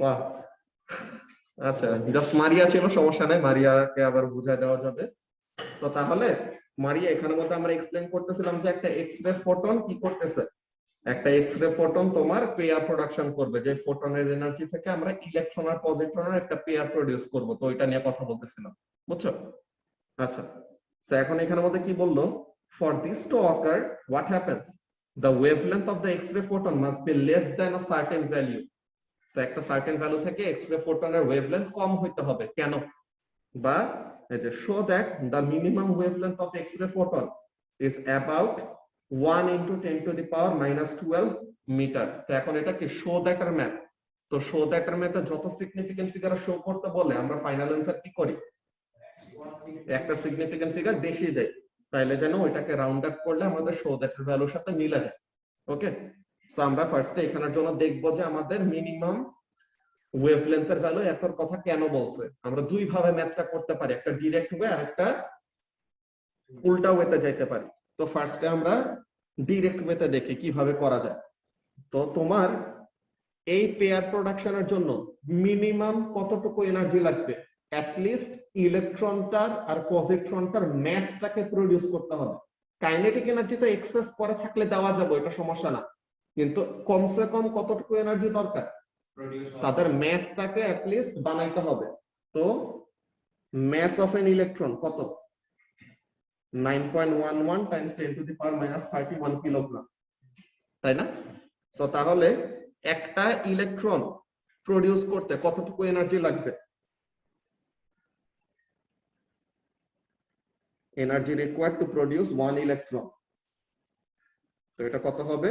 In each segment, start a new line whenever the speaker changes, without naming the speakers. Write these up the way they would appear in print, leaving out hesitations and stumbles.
বাহ, আচ্ছা জাস্ট মারিয়া ছিল, সমস্যা নাই, মারিয়াকে আবার বুঝাই দেওয়া যাবে। তো তাহলে মারিয়া এখানের মধ্যে আমরা এক্সপ্লেন করতেছিলাম যে একটা এক্স রে ফোটন কি করতেছে, একটা এক্স রে ফোটন তোমার পেয়ার প্রোডাকশন করবে, যে ফোটনের এনার্জি থেকে আমরা ইলেকট্রন আর পজিট্রনের একটা পেয়ার প্রডিউস করব, তো এটা নিয়ে কথা বলতেছিলাম, বুঝছো? আচ্ছা, তো এখন এখানের মধ্যে কি বললো, for this two ochre what happens, the wavelength of the x-ray photon must be less than a certain value। তো একটা সার্টেন ভ্যালু থেকে এক্স-রে ফোটনের ওয়েভলেন্থ কম হইতে হবে, কেন? বা এই যে show that the minimum wavelength of x-ray photon is about 1 into 10 to the power minus 12 metre. তো এখন এটা কি শো দ্যাট এর ম্যাথ। তো শো দ্যাট এর ম্যাথে যত সিগনিফিকেন্ট ফিগার শো করতে বলে আমরা ফাইনাল অ্যান্সার কি করি, একটা সিগনিফিকেন্ট ফিগার বেশি দেয়, তাইলে যেন ওইটাকে রাউন্ড আপ করলে আমাদের শো দ্যাট এর ভ্যালুর সাথে মিলে যায়। ওকে, সো আমরা ফার্স্টে এখানের জন্য দেখবো যে আমাদের মিনিমাম ওয়েভলেন্থের ভ্যালু এতর কথা কেন বলছে। আমরা দুই ভাবে ম্যাথটা করতে পারি, একটা ডিরেক্ট ওয়ে আর একটা উল্টা ওয়েতে যাইতে পারি। তো ফার্স্টে আমরা ডিরেক্ট ওয়েতে দেখি কিভাবে করা যায়। তো তোমার এই পেয়ার প্রোডাকশনের জন্য মিনিমাম কতটুকু এনার্জি লাগবে, অ্যাটলিস্ট ইলেকট্রনটার আর পজিট্রনটার ম্যাসটাকে প্রডিউস করতে হবে। কাইনেটিক এনার্জি তো এক্সেস পরে থাকলে দেওয়া যাবে, এটা সমস্যা না, কিন্তু কমসে কম কতটুকু এনার্জি দরকার, তাদের ম্যাসটাকে অ্যাটলিস্ট বানাইতে হবে। তো mass of an electron কত, 9.11 times 10 to the power minus 31 kilogram, তাই না? তো তাহলে একটা ইলেকট্রন প্রডিউস করতে কতটুকু এনার্জি লাগবে, energy required to produce 1 electron, তো এটা কত হবে,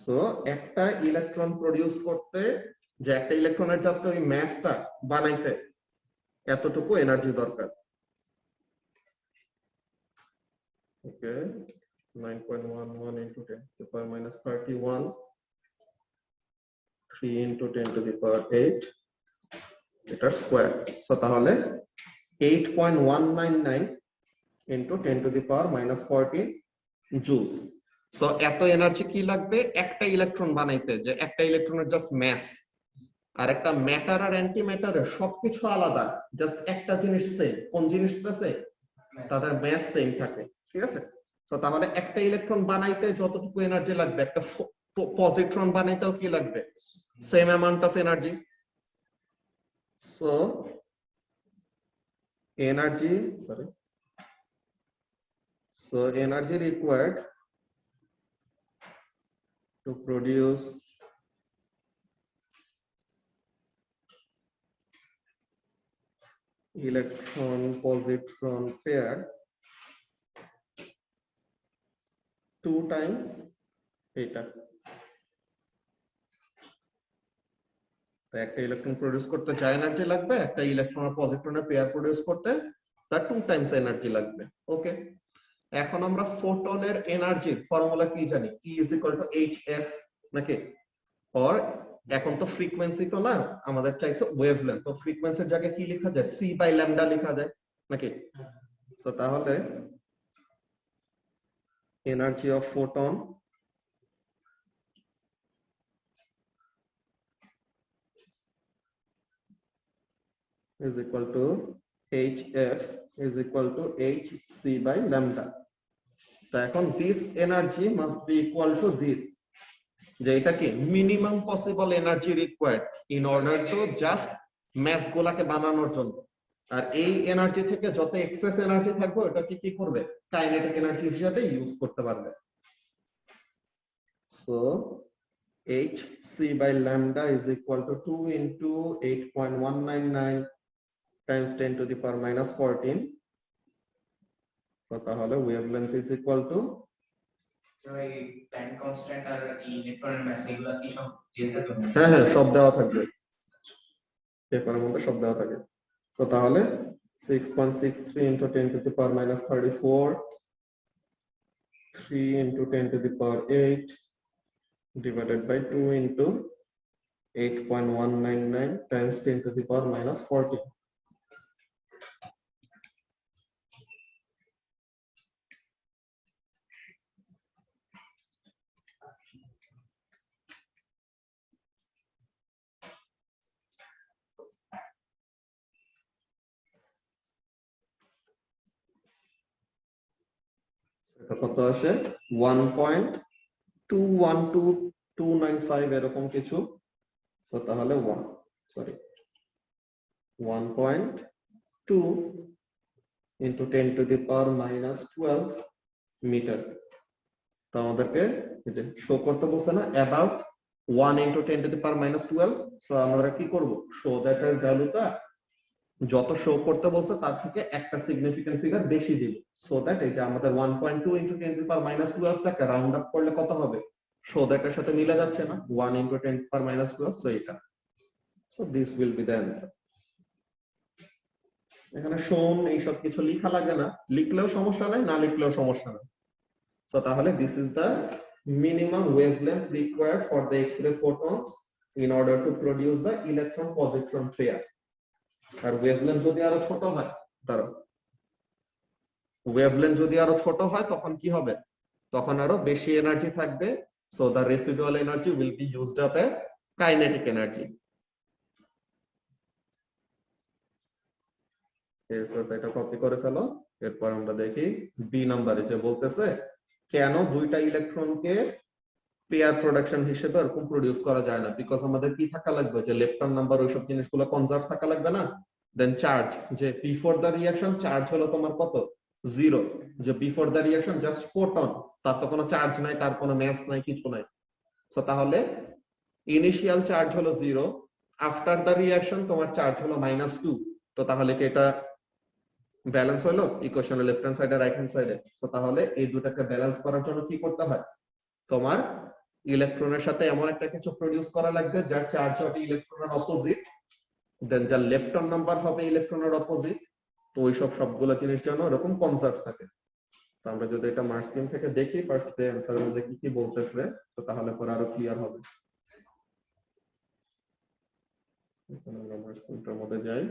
তো একটা ইলেকট্রন প্রডিউস করতে, যে একটা ইলেকট্রনের জাস্ট ওই ম্যাসটা বানাইতে এতটুকু এনার্জি দরকার। ওকে, 9.11 into 10 to the power minus 31, 3 into 10 to the power 8 এটার স্কয়ার। সো তাহলে 8.199 into 10 to the power minus 14 joules. So এত এনার্জি কি লাগবে একটা ইলেকট্রন বানাইতে, যে একটা ইলেকট্রনের জাস্ট ম্যাস, আর একটা ম্যাটার আর অ্যান্টি ম্যাটারের সবকিছু আলাদা, জাস্ট একটা জিনিস সেম, কোন জিনিসটা সেম, তাদের ম্যাস সেম থাকে, ঠিক আছে? তো তাহলে একটা ইলেকট্রন বানাইতে যতটুকু এনার্জি লাগবে, একটা পজিট্রন বানাইতেও কি লাগবে, same amount of energy. So energy, sorry, so energy required to produce electron positron pair 2 times এটা। তো একটা ইলেকট্রন প্রডিউস করতে যা এনার্জি লাগবে, একটা ইলেকট্রন আর পজিট্রনের পেয়ার প্রডিউস করতে তার 2 টাইমস এনার্জি লাগবে। ওকে, এখন আমরা ফোটনের এনার্জির ফর্মুলা কি জানি, E is equal to hf নাকি, or এখন তো ফ্রিকোয়েন্সি তো না, আমাদের চাইছে ওয়েভলেন্থ, তো ফ্রিকোয়েন্সির জায়গায় কি লেখা যায়, c বাই ল্যামডা লেখা যায় নাকি। তো তাহলে energy of photon is equal to hf is equal to hc by lambda। তো এখন this energy must be equal to this, যে এটা কি minimum possible energy required in order to just mass গুলাকে বানানোর জন্য। আর এই এনার্জি থেকে যত এক্সেস এনার্জি থাকবে ওটা কি করবে, কাইনেটিক এনার্জি হিসেবে ইউজ করতে পারবে। So hc by lambda is equal to 2 into 8.199 times 10 to the power minus 14। So তাহলে wavelength is equal to,
এই টাইম কনস্ট্যান্ট আর এই ইলেকট্রনের ম্যাস এগুলা কি সব দিয়ে থাকে?
হ্যাঁ হ্যাঁ সব দেওয়া থাকবে, পেপারের মধ্যে সব দেওয়া থাকে। তো তাহলে 6.63 into 10 to the power minus 34, 3 into 10 to the power 8 divided by 2 into 8.199 times 10 to the power minus 40। কত আসে 1.212295 এরকম কিছু। তো তাহলে 1.2 into 10 to the power minus 12 metre. তো আমাদেরকে শো করতে বলছে না about 1 into 10 to the power minus 12। So আমরা কি করব, শো দ্যাট এর ভ্যালুটা যত শো করতে বলছে তার থেকে একটা সিগনিফিকেন্ট ফিগার বেশি দিব, সো দ্যাট এই যে আমাদের 1.2 into 10 to the power minus 12 টাকে রাউন্ড আপ করলে কত হবে, শো দ্যাট এর সাথে মিলে যাচ্ছে না, 1 into 10 to the power minus 12। So এটা, so this will be the answer. এখানে শোন এইসব কিছু লেখা লাগে না, লিখলেও সমস্যা নাই, না লিখলেও সমস্যা নাই। সো তাহলে this is the minimum wavelength required for the X-ray photons in order to produce the electron-positron pair. আর ওয়েভলেন্থ যদি আরো ছোট হয়, ধরো ওয়েভলেন্থ যদি আরো ছোট হয় তখন কি হবে, তখন আরো বেশি এনার্জি থাকবে। So the residual energy will be used up as kinetic energy. এটা কপি করে ফেলো। এরপর আমরা দেখি বি নাম্বারে যে বলতেছে কেন দুইটা ইলেকট্রনকে পেয়ার প্রোডাকশন হিসেবে এরকম প্রডিউস করা যায় না। বিকজ আমাদের কি থাকা লাগবে, যে লেপটন নাম্বার ওইসব জিনিসগুলো কনজার্ভ থাকা লাগবে না। দেন চার্জ, যে বিফোর দ্য রিঅ্যাকশন চার্জ হলো তোমার কত, 0। যে before the reaction just photon, তার তো কোনো চার্জ নাই, তার কোনো ম্যাস নাই, কিছু নাই। সো তাহলে ইনিশিয়াল চার্জ হলো 0, আফটার দ্য রিঅ্যাকশন তোমার চার্জ হলো -2। তো তাহলে কি এটা ব্যালেন্স হলো ইকুয়েশনের লেফট হ্যান্ড সাইডে রাইট হ্যান্ড সাইডে। তো তাহলে এই দুটাকে ব্যালেন্স করার জন্য কি করতে হয়, তোমার ইলেকট্রনের সাথে এমন একটা কিছু প্রডিউস করা লাগবে যার চার্জ হবে ইলেকট্রনের অপোজিট, দেন যার লেপটন নাম্বার হবে ইলেকট্রনের অপোজিট। তো ওইসব সবগুলো জিনিস যেন এরকম কনজার্ভ থাকে। তো আমরা যদি এটা মার্কস স্কিম থেকে দেখি ফার্স্ট ডে অ্যানসারের মধ্যে কি কি বলতেছে, তো তাহলে পরে আরো ক্লিয়ার হবে। এখন আমরা মার্কস স্কিমটার মধ্যে যাই।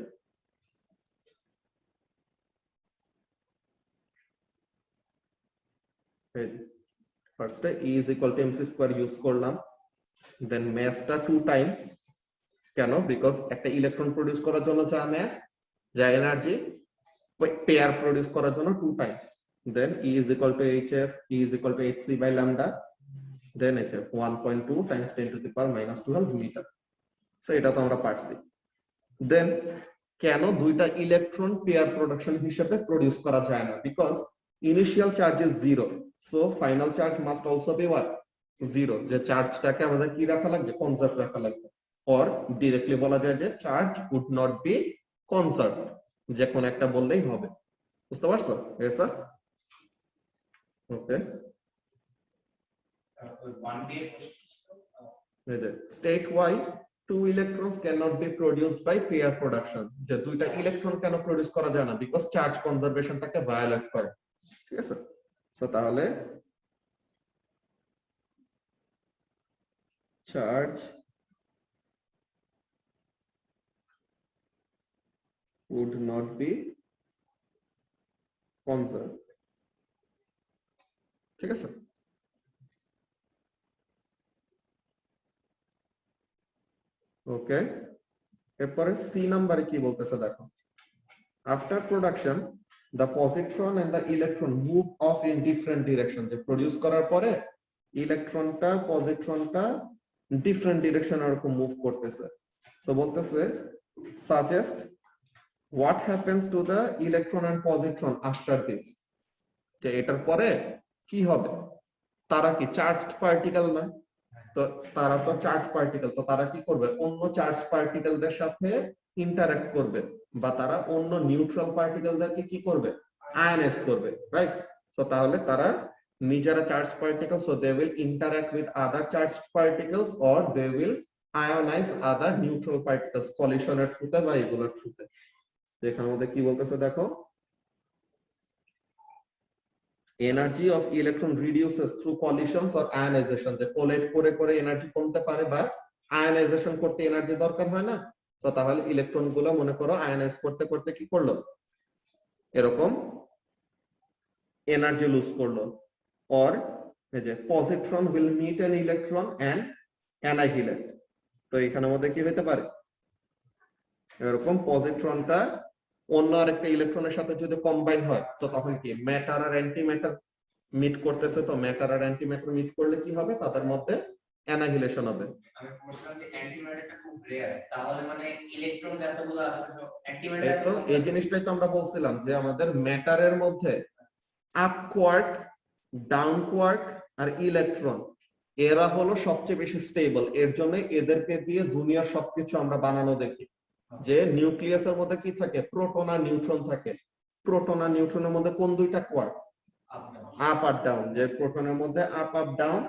ফার্স্টে E is equal to mc square use করলাম, দেন ম্যাসটা 2 টাইমস। কেন, বিকজ একটা ইলেকট্রন প্রডিউস করার জন্য যা ম্যাস, যা এনার্জি, পেয়ার প্রডিউস করার জন্য 2 times. Then E is equal to hf, E is equal to hc by lambda, দেন hf 1.2 times 10 to the power minus 12 metre. So এটা তো আমরা পারছি। দেন কেন দুইটা ইলেকট্রন পেয়ার প্রোডাকশন হিসেবে প্রডিউস করা যায় না, because initial charge is 0, so final charge must also be what, 0। যে চার্জটাকে আমাদের কি রাখা লাগবে, কনজার্ভ রাখা লাগবে। অর ডিরেক্টলি বলা যায় যে charge would not be conserve, যে কোন একটা বললেই হবে। বুঝতে পারছো? Yes sir. Okay,
one day
state why two electrons cannot be produced by pair production। যে দুইটা ইলেকট্রন কেন প্রডিউস করা যায় না, বিকজ চার্জ কনজারভেশনটাকে ভায়োলেট করে। ঠিক আছে, সো তাহলে charge would not be conserved। ঠিক আছে, ওকে। এরপরে সি নাম্বারে কি বলতেছে দেখো, after production the positron and the electron move off in different direction। যে প্রডিউস করার পরে ইলেকট্রনটা পজিট্রনটা ডিফারেন্ট ডিরেকশন এরকম মুভ করতেছে। সো বলতেছে suggest what happens to the electron and positron after this। যে এটার পরে কি হবে, তারা কি চার্জড পার্টিকেল না, তো তারা তো চার্জ পার্টিকেল, তো তারা কি করবে, অন্য চার্জ পার্টিকেলদের সাথে ইন্টারঅ্যাক্ট করবে, বা তারা অন্য নিউট্রাল পার্টিকেলদেরকে কি করবে, আয়নাইজ করবে, রাইট। তো তাহলে তারা নিজেরা charge particle, so they will interact with other charge particles or they will ionize other neutral particles, কলিশনের থ্রুতে বা এগুলোর থ্রুতে। এখানের মধ্যে কি বলতেছে দেখো, energy of electron reduces through collisions or ionization. যে কোলেট করে করে এনার্জি কমতে পারে, বা আয়নাইজেশন করতে এনার্জি দরকার হয় না। তো তাহলে ইলেকট্রন গুলো মনে করো আয়নাইজ করতে করতে কি করলো, এরকম এনার্জি লুজ করলো। অর এই যে positron will meet an electron and annihilate. তো এখানের মধ্যে কি হতে পারে, এরকম পজিট্রনটা অন্য আরেকটা ইলেকট্রনের সাথে যদি কম্বাইন হয়, তো তখন কি ম্যাটার আর অ্যান্টি ম্যাটার মিট করতেছে, তো ম্যাটার আর অ্যান্টিম্যাটার মিট করলে কি হবে, তাদের মধ্যে অ্যানাহিলেশন হবে।
আমি বলছিলাম যে অ্যান্টিম্যাটারটা খুব রেয়ার, তাহলে মানে ইলেকট্রন যতগুলো আছে তো অ্যান্টিম্যাটার
এই
এত
তো
কম
এই
থাকে?
জিনিসটাই তো আমরা বলছিলাম যে আমাদের ম্যাটারের মধ্যে আপকোয়ার্ক, ডাউনকোয়ার্ক আর ইলেকট্রন, এরা হলো সবচেয়ে বেশি স্টেবল। এর জন্য এদেরকে দিয়ে দুনিয়ার সবকিছু আমরা বানানো দেখি। যে নিউক্লিয়াসের মধ্যে কি থাকে, প্রোটন আর নিউট্রন থাকে। প্রোটন আর নিউট্রনের মধ্যে কোন দুইটা কোয়ার্ক, আপ আর ডাউন। যে প্রোটনের মধ্যে আপ আপ ডাউন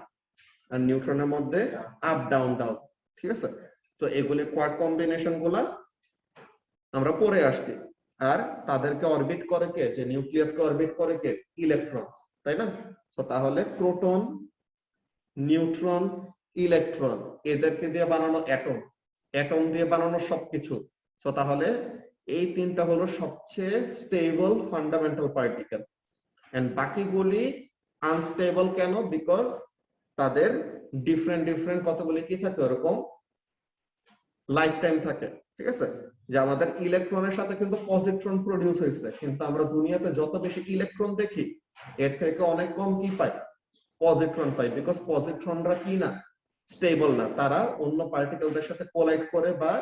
আর নিউট্রনের মধ্যে আপ ডাউন ডাউন, ঠিক আছে। তো এগুলি কোয়ার্ক কম্বিনেশন গুলা আমরা পড়ে আসছি। আর তাদেরকে অরবিট করে কে, যে নিউক্লিয়াসকে অরবিট করে কে, ইলেকট্রন, তাই না? তো তাহলে প্রোটন, নিউট্রন, ইলেকট্রন, এদেরকে দিয়ে বানানো অ্যাটম, অ্যাটম দিয়ে বানানো সবকিছু। তো তাহলে এই তিনটা হলো সবচেয়ে স্টেবল ফান্ডামেন্টাল পার্টিকেল। এন্ড বাকিগুলি আনস্টেবল কেন? বিকজ তাদের ডিফারেন্ট ডিফারেন্ট কতগুলি কি থাকে, ওরকম লাইফ টাইম থাকে, ঠিক আছে। যে আমাদের ইলেকট্রনের সাথে কিন্তু পজিট্রন প্রডিউস হয়েছে, কিন্তু আমরা দুনিয়াতে যত বেশি ইলেকট্রন দেখি এর থেকে অনেক কম কি পাই, পজিট্রন পাই। বিকজ পজিট্রনরা কি না, স্টেবল না, তারা অন্য পার্টিকেলদের সাথে কোলাইড করে বা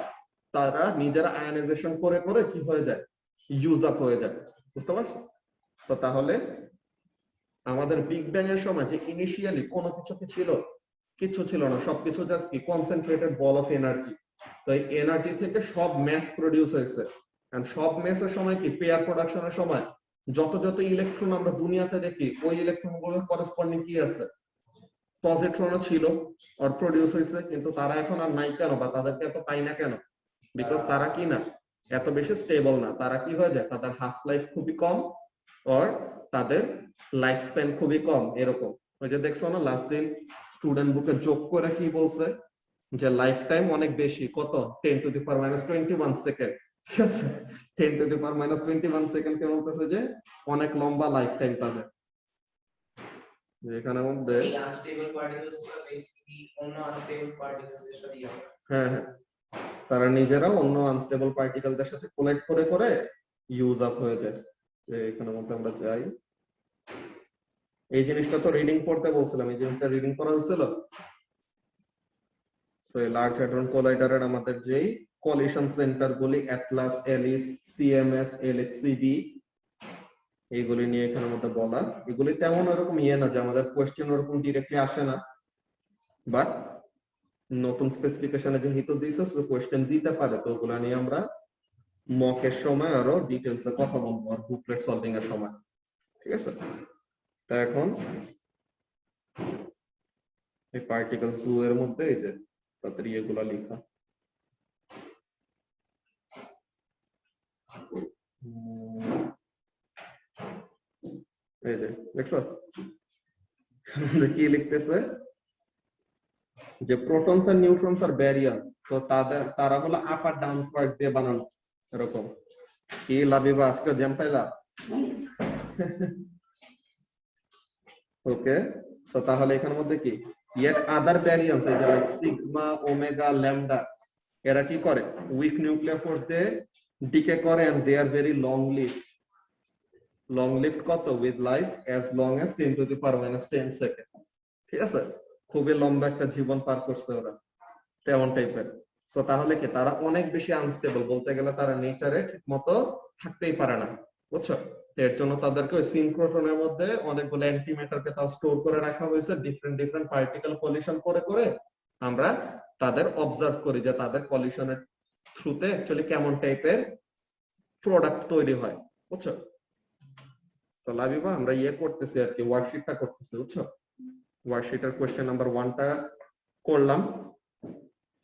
তারা নিজেরা আয়নাইজেশন করে করে কি হয়ে যায়, ইউজ আপ হয়ে যায়। বুঝতে পারছো? তো তাহলে আমাদের বিগ ব্যাং এর সময় যে ইনিশিয়ালি কোনো কিছু কি ছিল, কিছু ছিল না, সবকিছু জাস্ট কি কনসেন্ট্রেটেড বল অফ এনার্জি। তো এই এনার্জি থেকে সব ম্যাস প্রডিউস হয়েছে। এন্ড সব ম্যাসের সময় কি, পেয়ার প্রোডাকশনের সময় যত যত ইলেকট্রন আমরা দুনিয়াতে দেখি, ওই ইলেকট্রন গুলোর করেসপন্ডিং কি আছে, পজিট্রনও ছিল আর প্রডিউস হয়েছে। কিন্তু তারা এখন আর নাই কেন, বা তাদেরকে এত পাই না কেন? বিকজ তারা কি না, এত বেশি স্টেবল না। তারা কি হয়ে যায়, তাদের হাফ লাইফ খুবই কম, আর তাদের লাইফ স্প্যান খুবই কম। এরকম ওই যে দেখছো না, লাস্ট দিন স্টুডেন্ট বুকে যোগ করে কি বলছে, যে লাইফ টাইম অনেক বেশি, কত, 10⁻21 সেকেন্ড, ঠিক আছে। 10⁻21 সেকেন্ড কে বলতেছে যে অনেক লম্বা লাইফ টাইম তাদের। এখানে মধ্যে
এই আনস্টেবল পার্টিকেলস গুলো বেসিক্যালি অন্য আনস্টেবল পার্টিকেলস এর সাথে ইয়ে করে।
হ্যাঁ হ্যাঁ, তারা নিজেরা অন্য আনস্টেবল পার্টিকেলদের সাথে কোলাইড করে করে ইউজ আপ হয়ে যায়। যে এখানে মধ্যে আমরা যাই, এই জিনিসটা তো রিডিং পড়তে বলছিলাম, এই জিনিসটা রিডিং করা হয়েছিল। তো এই লার্জ হ্যাড্রন কোলাইডারের আমাদের যেই কলিশন সেন্টার গুলি, অ্যাটলাস, এলিস, সিএমএস, এলএক্সিবি, এইগুলি নিয়ে এখানে মধ্যে বলা। এগুলি তেমন ওরকম ইয়ে না যে আমাদের কোয়েশ্চেন ওরকম ডিরেক্টলি আসে না, বাট নতুন স্পেসিফিকেশনে যেহেতু দিয়েছে কোয়েশ্চেন দিতে পারে। তো ওগুলা নিয়ে আমরা মকের সময় আরো ডিটেলসে কথা বলবো, আর বুকলেট সলভিং এর সময়, ঠিক আছে। তা এখন এই পার্টিকেল জু এর মধ্যে এই যে তাদের ইয়েগুলা লেখা, এই যে দেখছো কি লিখতেছে, যে প্রোটনস আর নিউট্রনস আর ব্যারিয়ার, তো তারা হলো আপ আর ডাউন কোয়ার্ক দিয়ে বানানো। এরকম কি লাভিবা, আজকে জ্যাম পাইলা? ওকে, তো তাহলে এখানের মধ্যে কি, ইয়েট আদার ভ্যারিয়েন্স, এই যে লাইক সিগমা, ওমেগা, ল্যামডা, এরা কি করে, উইক নিউক্লিয়ার ফোর্স দিয়ে ডিকে করে, and they are very long lived. Long lived কত, with life as long as 10⁻10 second, ঠিক আছে। খুবই লম্বা একটা জীবন পার করছে ওরা, তেমন টাইপের। তো তাহলে কি, তারা অনেক বেশি আনস্টেবল, বলতে গেলে তারা নেচারে ঠিক মতো থাকতেই পারে না, বুঝছো। এর জন্য তাদেরকে ওই সিনক্রোট্রনের মধ্যে অনেকগুলো অ্যান্টিম্যাটারকে তাও স্টোর করে রাখা হয়েছে, ডিফারেন্ট ডিফারেন্ট পার্টিকেল কলিশন করে করে আমরা তাদের অবজার্ভ করি, যে তাদের কলিশনের থ্রুতে অ্যাকচুয়ালি কেমন টাইপের প্রোডাক্ট তৈরি হয়, বুঝছো। তো লাভিবা আমরা ইয়ে করতেছি আর কি, ওয়ার্কশিটটা করতেছি, বুঝছো। ওয়ার্কশিটের কোয়েশ্চেন নাম্বার 1টা করলাম।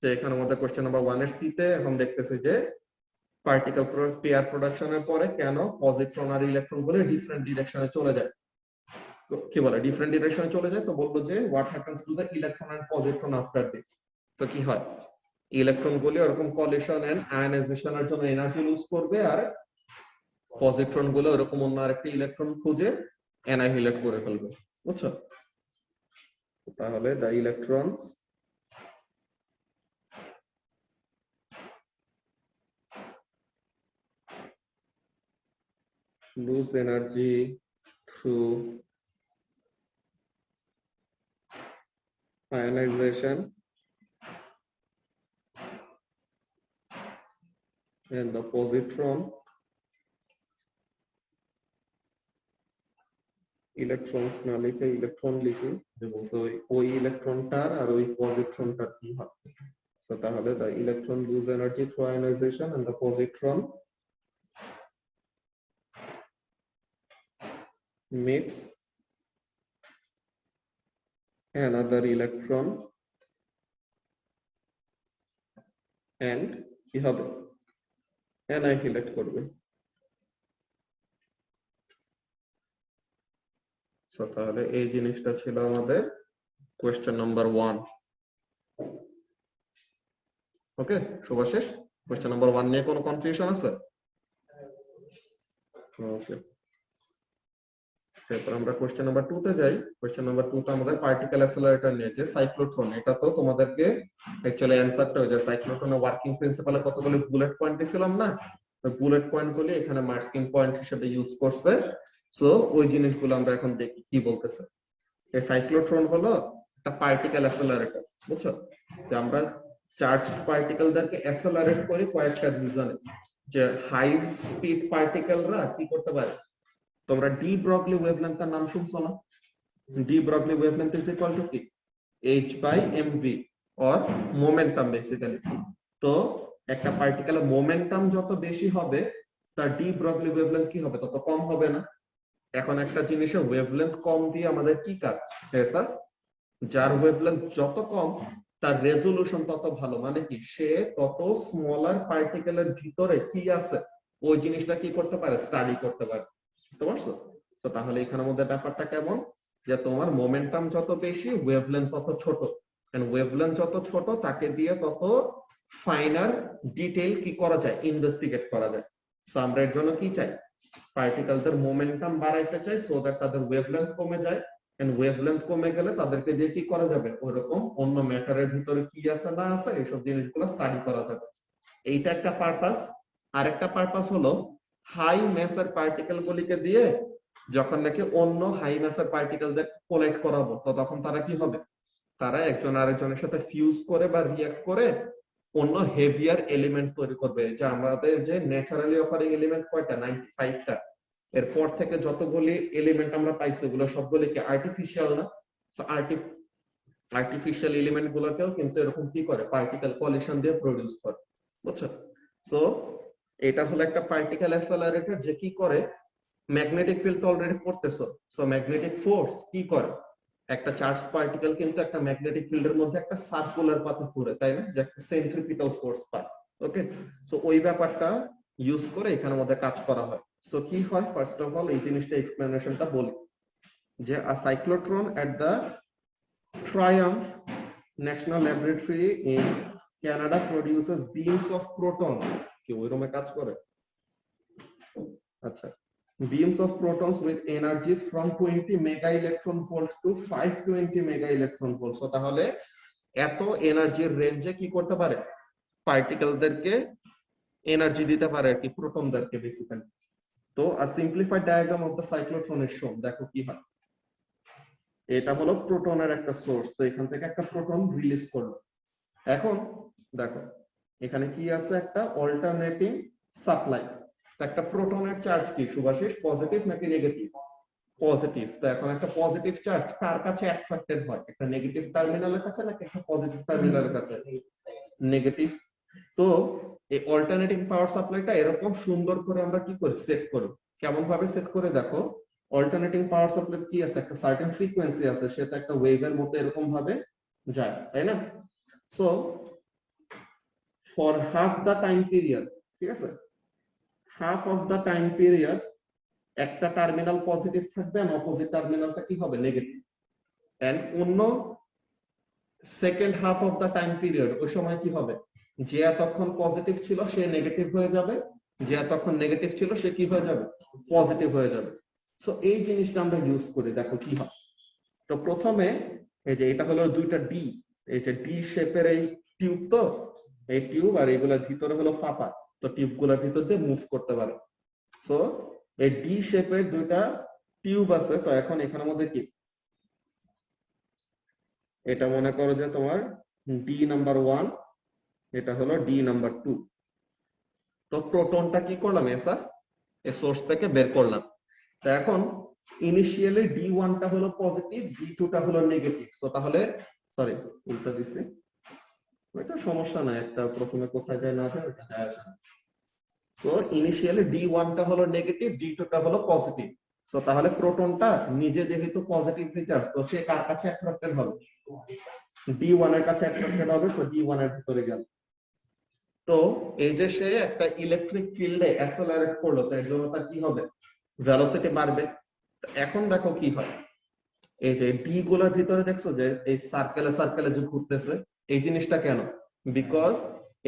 যে এখানে মধ্যে কোয়েশ্চেন নাম্বার 1 এর সি তে এখন দেখতেছি যে পার্টিকেল পেয়ার প্রোডাকশনের পরে কেন পজিট্রন আর ইলেকট্রন গুলো ডিফারেন্ট ডিরেকশনে চলে যায়। তো কি বলে ডিফারেন্ট ডিরেকশনে চলে যায়, তো বলবো যে what happens to the electron and positron after this. তো কি হয়, ইলেকট্রন গুলি ওরকম কলিশন এন্ড আয়নাইজেশনের জন্য এনার্জি লুজ করবে, আর পজিট্রন গুলো ওরকম অন্য আরেকটা ইলেকট্রন খুঁজে অ্যানাহিলেট করে ফেলবে, বুঝছো। তাহলে the electrons lose energy through ionization and the positron electrons না লিখে ইলেকট্রন লিখি এবং ওই ইলেকট্রনটার আর ওই পজিট্রনটার কি হবে তো তাহলে the electron lose energy through ionization and the positron meets another electron and কি হবে annihilate করবে সো তাহলে এই জিনিসটা ছিল আমাদের কোশ্চেন নাম্বার 1 ওকে শুভাশিস কোশ্চেন নাম্বার 1 নিয়ে কোনো কনফিউশন আছে ওকে এরপর আমরা কোশ্চেন নাম্বার 2 তে যাই কোশ্চেন নাম্বার 2 তে আমাদের পার্টিকেল অ্যাক্সেলারেটর নিয়ে যে সাইক্লোট্রন এটা তো তোমাদেরকে অ্যাকচুয়ালি অ্যানসারটা হয়ে যায় সাইক্লোট্রনের ওয়ার্কিং প্রিন্সিপালে কতগুলো বুলেট পয়েন্ট দিছিলাম না ওই বুলেট পয়েন্টগুলি এখানে মার্কিং পয়েন্ট হিসেবে ইউজ করছে সো ওই জিনিসগুলো আমরা এখন দেখি কি বলতেছে এই সাইক্লোট্রন হলো একটা পার্টিকেল অ্যাক্সেলারেটর বুঝছো যে আমরা চার্জ পার্টিকেলদেরকে অ্যাক্সেলারেট করি কয়েকটা রিজনে যে হাই স্পিড পার্টিকেলরা কি করতে পারে তোমরা ডি ব্রগলি ওয়েভলেন্থের নাম শুনছো না D Broglie wavelength is equal two কি h/mv অর মোমেন্টাম বেসিক্যালি তো একটা পার্টিকেলের মোমেন্টাম যত বেশি হবে তার ডি ব্রগলি ওয়েভলেন্থ কি হবে তত কম হবে না এখন একটা জিনিসের ওয়েভলেন্থ কম দিয়ে আমাদের কি কাজ স্যার যার ওয়েভলেন্থ যত কম তার রেজোলিউশন তত ভালো মানে কি সে তত স্মলার পার্টিকেলের ভিতরে কি আছে ওই জিনিসটা কি করতে পারে স্টাডি করতে পারে বুঝতে পারছো তো তাহলে এখানের মধ্যে ব্যাপারটা কেমন যে তোমার মোমেন্টাম যত বেশি ওয়েভলেন্থ তত ছোট এন্ড ওয়েভলেন্থ যত ছোট তাকে দিয়ে তত ফাইনার ডিটেইল কি করা যায় ইনভেস্টিগেট করা যায় সো আমরা এর জন্য কি চাই পার্টিকেলদের মোমেন্টাম বাড়াইতে চাই সো দ্যাট তাদের ওয়েভলেন্থ কমে যায় এন্ড ওয়েভলেন্থ কমে গেলে তাদেরকে দিয়ে কি করা যাবে ওইরকম অন্য ম্যাটারের ভিতরে কি আছে না আছে এইসব জিনিসগুলো স্টাডি করা যাবে এইটা একটা পারপাস আরেকটা পারপাস হলো হাই ম্যাসের পার্টিকেল গুলিকে দিয়ে যখন নাকি অন্য হাই ম্যাসের পার্টিকেলদের কোলাইড করাবো তো তখন তারা কি হবে তারা একজন আরেকজনের সাথে ফিউজ করে বা রিঅ্যাক্ট করে অন্য হেভিয়ার এলিমেন্ট তৈরি করবে যে আমাদের যে ন্যাচারালি অকারিং এলিমেন্ট কয়টা 95টা এরপর থেকে যতগুলি এলিমেন্ট আমরা পাইছি ওগুলো সবগুলি কি আর্টিফিশিয়াল না সো আর্টিফিশিয়াল এলিমেন্ট গুলোকেও কিন্তু এরকম কি করে পার্টিকেল কলিশন দিয়ে প্রোডিউস করে বুঝছো সো এটা হলো একটা পার্টিকেল অ্যাক্সেলারেটর যে কি করে ম্যাগনেটিক ফিল্ড তো অলরেডি পড়তেছো সো ম্যাগনেটিক ফোর্স কি করে একটা চার্জ পার্টিকেল কিন্তু একটা ম্যাগনেটিক ফিল্ডের মধ্যে একটা সার্কুলার পাথে ঘুরে তাই না যে একটা সেন্ট্রিপিটাল ফোর্স পায় ওকে সো ওই ব্যাপারটা ইউজ করে এখানের মধ্যে কাজ করা হয় সো কি হয় ফার্স্ট অফ অল এই জিনিসটা এক্সপ্লেনেশনটা বলি যে a cyclotron at the Triumf national laboratory in Canada produces beams of proton কি ওই রকম কাজ করে আচ্ছা beams of protons with energies from 20 mega electron volts to 520 mega electron volts so তাহলে এত এনার্জির রেঞ্জে কি করতে পারে পার্টিকেলদেরকে এনার্জি দিতে পারে আর কি প্রোটনদেরকে বেসিক্যালি তো a simplified diagram of the cyclotron is shown দেখো কি হয় এটা হলো প্রোটনের একটা সোর্স তো এখান থেকে একটা প্রোটন রিলিজ করলো এখন দেখো এখানে কি আছে একটা অল্টারনেটিং সাপ্লাই একটা প্রোটনের চার্জ কি শুভাশিস পজিটিভ নাকি নেগেটিভ পজিটিভ তো এখন একটা পজিটিভ চার্জ কার কাছে অ্যাট্রাক্টেড হয় একটা নেগেটিভ টার্মিনালের কাছে নাকি একটা পজিটিভ টার্মিনালের কাছে নেগেটিভ তো এই অল্টারনেটিং পাওয়ার সাপ্লাইটা এরকম সুন্দর করে আমরা কি করি সেট করি কেমন ভাবে সেট করে দেখো অল্টারনেটিং পাওয়ার সাপ্লাই কি আছে একটা সার্টেন ফ্রিকোয়েন্সি আছে সেটা একটা ওয়েভের মতো এরকম ভাবে যায় তাই না so for half the time period ঠিক আছে half of the time period একটা টার্মিনাল পজিটিভ থাকবে আর অপোজিট টার্মিনালটা কি হবে নেগেটিভ এন্ড অন্য second half of the time period ওই সময় কি হবে যে এতক্ষণ পজিটিভ ছিল সে নেগেটিভ হয়ে যাবে যে এতক্ষণ নেগেটিভ ছিল সে কি হয়ে যাবে পজিটিভ হয়ে যাবে সো এই জিনিসটা আমরা ইউজ করি দেখো কি হয় তো প্রথমে এই যে এটা হলো দুইটা ডি এই যে ডি শেপের এই টিউব তো এই টিউব আর এগুলোর ভিতরে হলো ফাঁপা তো টিউবগুলোর ভিতর দিয়ে মুভ করতে পারে সো এই ডি শেপের দুইটা টিউব আছে তো এখন এখানের মধ্যে কি এটা মনে করো যে তোমার ডি নাম্বার 1, এটা হলো ডি নাম্বার 2। তো প্রোটনটা কি করলাম, এই সোর্স থেকে বের করলাম। তো এখন ইনিশিয়ালি D1 টা হলো পজিটিভ, D2 টা হলো নেগেটিভ। তো তাহলে সরি উল্টা দিছি, এটা সমস্যা না, একটা প্রথমে কোথায় যায় না যায় ওটা যায় আসে না। সো ইনিশিয়ালি D1 টা হলো নেগেটিভ, D2 টা হলো পজিটিভ। তো তাহলে প্রোটনটা নিজে যেহেতু পজিটিভলি চার্জ, তো সে কার কাছে অ্যাট্রাক্টেড হবে, D1 এর কাছে অ্যাট্রাক্টেড হবে। সো D1 এর ভিতরে গেল। তো এই যে সে একটা ইলেকট্রিক ফিল্ডে অ্যাসেলারেট করলো, তো এর জন্য তার কি হবে, ভেলোসিটি বাড়বে। এখন দেখো কি হয়, এই যে ডি গুলোর ভিতরে দেখছো যে এই সার্কেলে সার্কেলে যে ঘুরতেছে, এই জিনিসটা কেন, বিকজ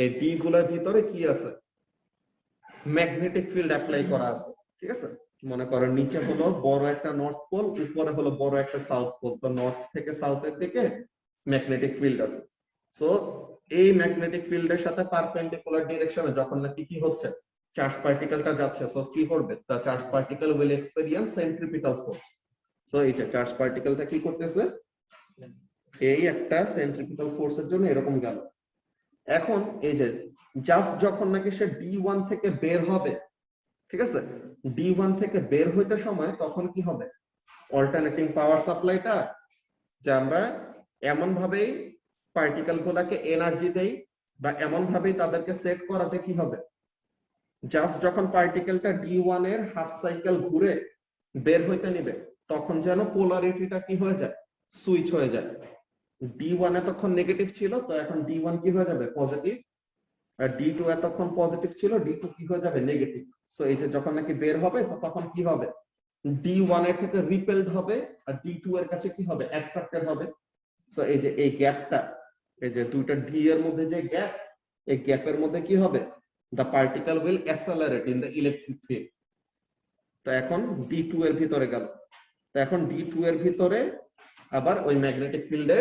এই ডি গুলোর ভিতরে কি আছে, ম্যাগনেটিক ফিল্ড অ্যাপ্লাই করা আছে। ঠিক আছে, মনে করো নিচে হলো বড় একটা নর্থ পোল, উপরে হলো বড় একটা সাউথ পোল। তো নর্থ থেকে সাউথের দিকে ম্যাগনেটিক ফিল্ড আছে। সো এই ম্যাগনেটিক ফিল্ডের সাথে পারপেন্ডিকুলার ডিরেকশনে যখন নাকি কি হচ্ছে, চার্জ পার্টিকেলটা যাচ্ছে, সো কি করবে, the charge particle will experience centripetal force. So এই যে চার্জ পার্টিকেলটা কি করতেছে, এই একটা সেন্ট্রিপিটাল ফোর্সের জন্য এরকম গেল। এখন এই যে জাস্ট যখন নাকি সে D1 থেকে বের হবে, ঠিক আছে, D1 থেকে বের হইতে সময় তখন কি হবে, অল্টারনেটিং পাওয়ার সাপ্লাইটা, যে আমরা এমন ভাবেই পার্টিকেল গুলাকে এনার্জি দেই বা এমন ভাবেই তাদেরকে সেট করা যে কি হবে, জাস্ট যখন পার্টিকেলটা D1 এর হাফ সাইকেল ঘুরে বের হইতে নিবে, তখন যেন পোলারিটিটা কি হয়ে যায়, সুইচ হয়ে যায়। D1 এতক্ষণ নেগেটিভ ছিল, তো এখন D1 কি হয়ে যাবে, পজিটিভ। আর D2 এতক্ষণ পজিটিভ ছিল, D2 কি হয়ে যাবে, নেগেটিভ। সো এই যে যখন নাকি বের হবে, তো তখন কি হবে, D1 এর থেকে রিপেলড হবে, আর D2 এর কাছে কি হবে, অ্যাট্রাক্টেড হবে। সো এই যে এই গ্যাপটা, এই যে দুইটা ডি এর মধ্যে যে গ্যাপ, এই গ্যাপের মধ্যে কি হবে, the particle will accelerate in the electric field. তো এখন D2 এর ভিতরে গেল। তো এখন D2 এর ভিতরে আবার ওই ম্যাগনেটিক ফিল্ডে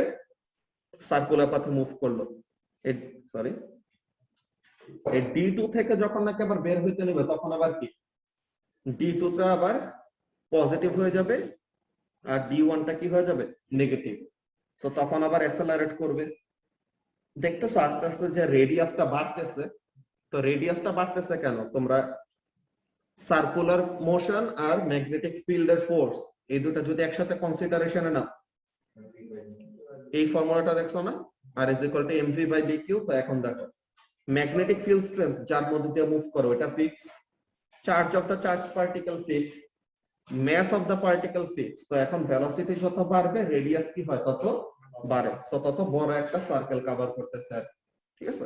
সার্কুলার পাথে মুভ করলো। সরি, এই D2 থেকে যখন নাকি আবার বের হইতে নেবে, তখন আবার কি, D2 টা আবার পজিটিভ হয়ে যাবে, আর D1 টা কি হয়ে যাবে, নেগেটিভ। তো তখন আবার অ্যাসেলারেট করবে। দেখতেছো আস্তে আস্তে যে রেডিয়াসটা বাড়তেছে। তো রেডিয়াসটা বাড়তেছে কেন, তোমরা সার্কুলার মোশন আর ম্যাগনেটিক ফিল্ডের ফোর্স, এই দুটো যদি একসাথে কনসিডারেশনে নাও, এই ফর্মুলাটা দেখছো না, R is equal to mv by bq। তো এখন দেখো ম্যাগনেটিক ফিল্ড স্ট্রেংথ যার মধ্যে দিয়ে মুভ করো, এটা fix, charge of the charge particle fix, mass of the particle fixed। তো এখন ভেলোসিটি যত বাড়বে, রেডিয়াস কি হয়, তত বাড়ে। তো তত বড় একটা সার্কেল কভার করতেছে, ঠিক আছে।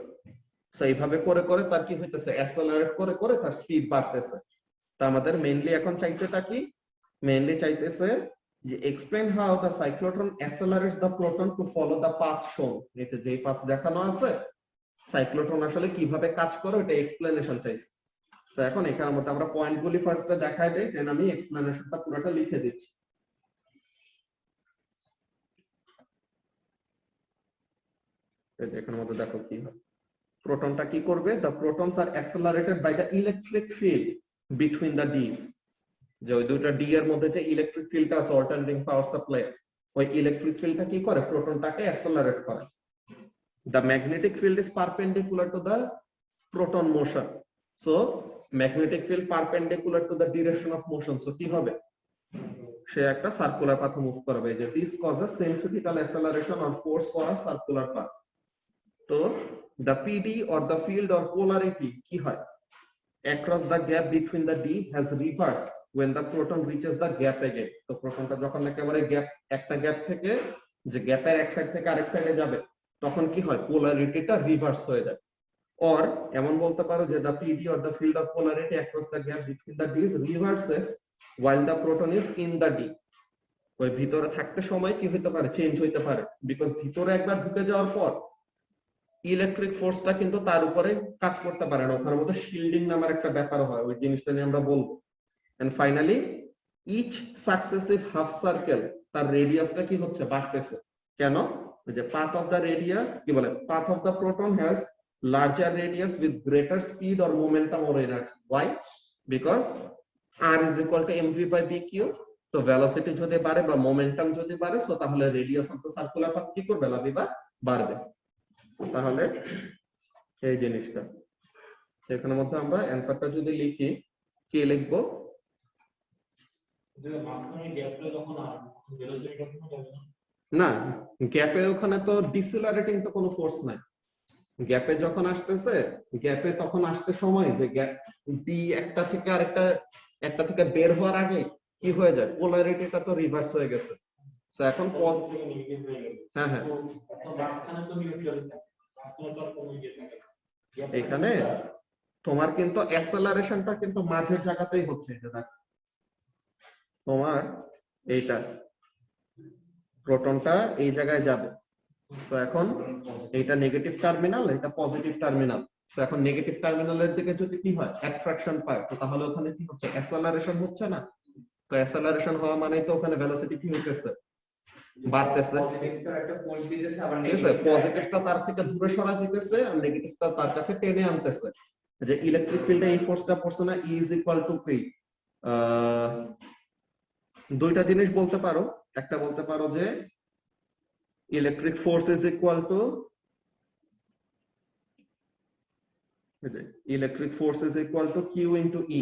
তো এইভাবে করে করে তার কি হইতেছে, অ্যাসেলারেট করে করে তার স্পিড বাড়তেছে। তো আমাদের মেইনলি এখন চাইছেটা কি, মেইনলি চাইতেছে যে explain how the cyclotron accelerates the proton to follow the path shown. এই যে পাথ দেখানো আছে, সাইক্লোট্রন আসলে কিভাবে কাজ করে এটা এক্সপ্লেনেশন চাইছে। তো এখন এখানের মধ্যে আমরা পয়েন্টগুলি ফার্স্টে দেখাই দেই, দেন আমি এক্সপ্লেনেশনটা পুরোটা লিখে দিচ্ছি। এই যে এখানের মধ্যে দেখো কি হয়, প্রোটনটা কি করবে, the protons are accelerated by the electric field between the dees. যে ওই দুইটা ডি এর মধ্যে যে ইলেকট্রিক ফিল্ডটা আছে, অল্টারনেটিং পাওয়ার সাপ্লাই, ওই ইলেকট্রিক ফিল্ডটা কি করে, প্রোটনটাকে অ্যাক্সেলারেট করে। The magnetic field is perpendicular to the proton motion. So magnetic field perpendicular to the direction of motion. So কি হবে, সে একটা সার্কুলার পাথে মুভ করবে। যে this causes centripetal acceleration or force for a circular path. তো the PD or the field or polarity কি হয়, across the gap between the D has reversed when the proton reaches the gap again। তো প্রোটনটা যখন একেবারে gap, একটা gap থেকে যে গ্যাপের এক সাইড থেকে আরেক সাইডে যাবে, তখন কি হয়, পোলারিটিটা রিভার্স হয়ে যায়। or এমন বলতে পারো যে the PD or the field of polarity across the gap between the D's reverses while the proton is in the D। ওই ভিতরে থাকতে সময় কি হতে পারে, চেঞ্জ হইতে পারে, বিকজ ভিতরে একবার ঢুকে যাওয়ার পর ইলেকট্রিক ফোর্সটা কিন্তু তার উপরে কাজ করতে পারে না, ওখানের মধ্যে শিল্ডিং নামের একটা ব্যাপার হয়, ওই জিনিসটা নিয়ে আমরা বলবো। And finally each successive half circle, তার রেডিয়াসটা কি হচ্ছে, বাড়তেছে। কেন, ওই যে পাথ অফ দ্য রেডিয়াস, কি বলে, path of the proton has larger radius with greater speed or momentum or energy. Why, because r is equal to mv by bq, তো ভেলোসিটি যদি বাড়ে বা মোমেন্টাম যদি বাড়ে সো তাহলে radius of the circular path কি করবে, লাভিবা বাড়বে। তাহলে এই জিনিসটা এখানের মধ্যে আমরা অ্যানসারটা যদি লিখি কি লিখবো,
যে মাঝখানে গ্যাপটা যখন আসবে তখন ভেলোসিটিটা কমে যাবে না?
না গ্যাপে ওখানে তো ডিসেলারেটিং তো কোনো ফোর্স নাই। গ্যাপে যখন আসতেছে, গ্যাপে তখন আসতে সময় যে গ্যাপ ডি একটা থেকে আরেকটা একটা থেকে বের হওয়ার আগে কি হয়ে যায়, পোলারিটিটা তো রিভার্স হয়ে গেছে। তো এখন
পজিটিভ থেকে নেগেটিভ হয়ে গেল।
হ্যাঁ হ্যাঁ
তো এখন মাঝখানে তো নিউট্রাল থাকে, মাঝখানে তো আর কোনো ইয়ে থাকে না। গ্যাপটা
এখানে তোমার কিন্তু অ্যাসেলারেশনটা কিন্তু মাঝের জায়গাতেই হচ্ছে। এই যে দেখো তোমার এইটা প্রোটনটা এই জায়গায় যাবে, তো এখন এইটা নেগেটিভ টার্মিনাল, এটা পজিটিভ টার্মিনাল। তো এখন নেগেটিভ টার্মিনালের দিকে যদি কি হয়, অ্যাট্রাকশন পায়, তো তাহলে ওখানে কি হচ্ছে, অ্যাসেলারেশন হচ্ছে না। তো অ্যাসেলারেশন হওয়া মানে তো ওখানে ভেলোসিটি কি হইতেছে, বাড়তেছে।
পজিটিভটা একটা পুশ দিতেছে, আবার
ঠিক আছে, পজিটিভটা তার থেকে দূরে সরা দিতেছে আর নেগেটিভটা তার কাছে টেনে আনতেছে। যে ইলেকট্রিক ফিল্ডে এই ফোর্সটা পড়ছে না, E ইজ ইকুয়াল টু কি, দুইটা জিনিস বলতে পারো। একটা বলতে পারো যে electric force is equal to, electric force is equal to q into e,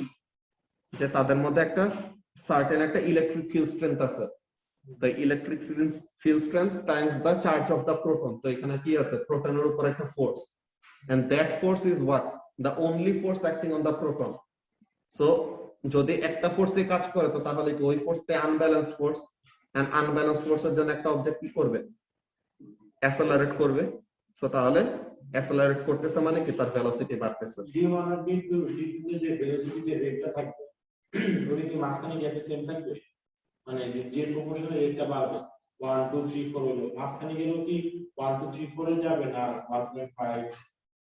যে তাদের মধ্যে একটা সার্টেন একটা ইলেকট্রিক ফিল্ড স্ট্রেংথ আছে। তো electric field strength Times the charge of the proton. তো এখানে কি আছে, প্রোটনের উপর একটা force, and that force is what, the only force acting on the proton. So যদি একটা ফোর্সে কাজ করে তো তাহলে কি ওই ফোর্সটা আনব্যালেন্সড ফোর্স, এন্ড আনব্যালেন্সড ফোর্সের জন্য একটা অবজেক্ট কি করবে, অ্যাসেলারেট করবে। সো তাহলে অ্যাসেলারেট করতেছে মানে কি, তার ভেলোসিটি বাড়তেছে।
d1 আর d2 তে যে ভেলোসিটি যে রেটটা থাকবে ওটা কি মাঝখানে গ্যাপে সেম থাকবে? মানে যে প্রপোর্শনে রেটটা বাড়বে 1 2 3 4 হলো, মাঝখানে গেলেও কি 1 2 3 4 এ যাবে না 1.5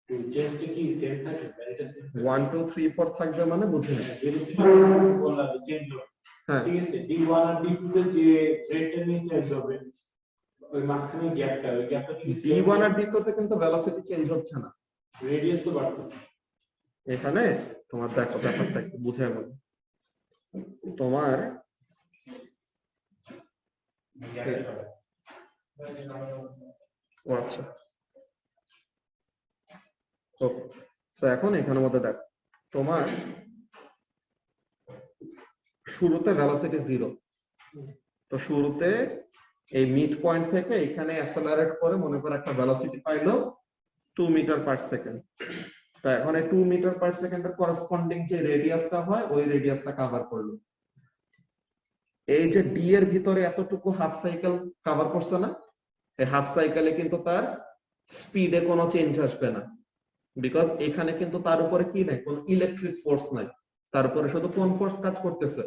টু চেঞ্জটা কি সেম থাকবে? এটা সেম
1 2 3 4 থাকবে মানে বুঝিনি।
ভেলোসিটি বললাম চেঞ্জ হবে,
হ্যাঁ
ঠিক আছে। d1 আর d2 তে যে রেটটা নিয়ে চেঞ্জ হবে ওই মাঝখানে গ্যাপটা, ওই গ্যাপটা কি
d1 আর d2 তে কিন্তু ভেলোসিটি চেঞ্জ হচ্ছে না।
রেডিয়াস তো বাড়তেছে।
এখানে তোমার দেখো ব্যাপারটা একটু বুঝে বলি। তোমার ও আচ্ছা ওকে, তো এখন এখানের মধ্যে দেখো তোমার শুরুতে ভেলোসিটি 0। তো শুরুতে এই মিড পয়েন্ট থেকে এখানে অ্যাসেলারেট করে মনে করো একটা ভেলোসিটি পাইলো 2 মিটার পার সেকেন্ড। তো এখন এই 2 মিটার পার সেকেন্ডের করেসপন্ডিং যে রেডিয়াসটা হয় ওই রেডিয়াসটা কভার করলো। এই যে ডি এর ভিতরে এতটুকু হাফ সাইকেল কভার করছে না, এই হাফ সাইকেলে কিন্তু তার স্পিডে কোনো চেঞ্জ আসবে না, বিকজ এখানে কিন্তু তার উপরে কি নাই, কোনো ইলেকট্রিক ফোর্স নাই। তার উপরে শুধু কোন ফোর্স কাজ করতেছে,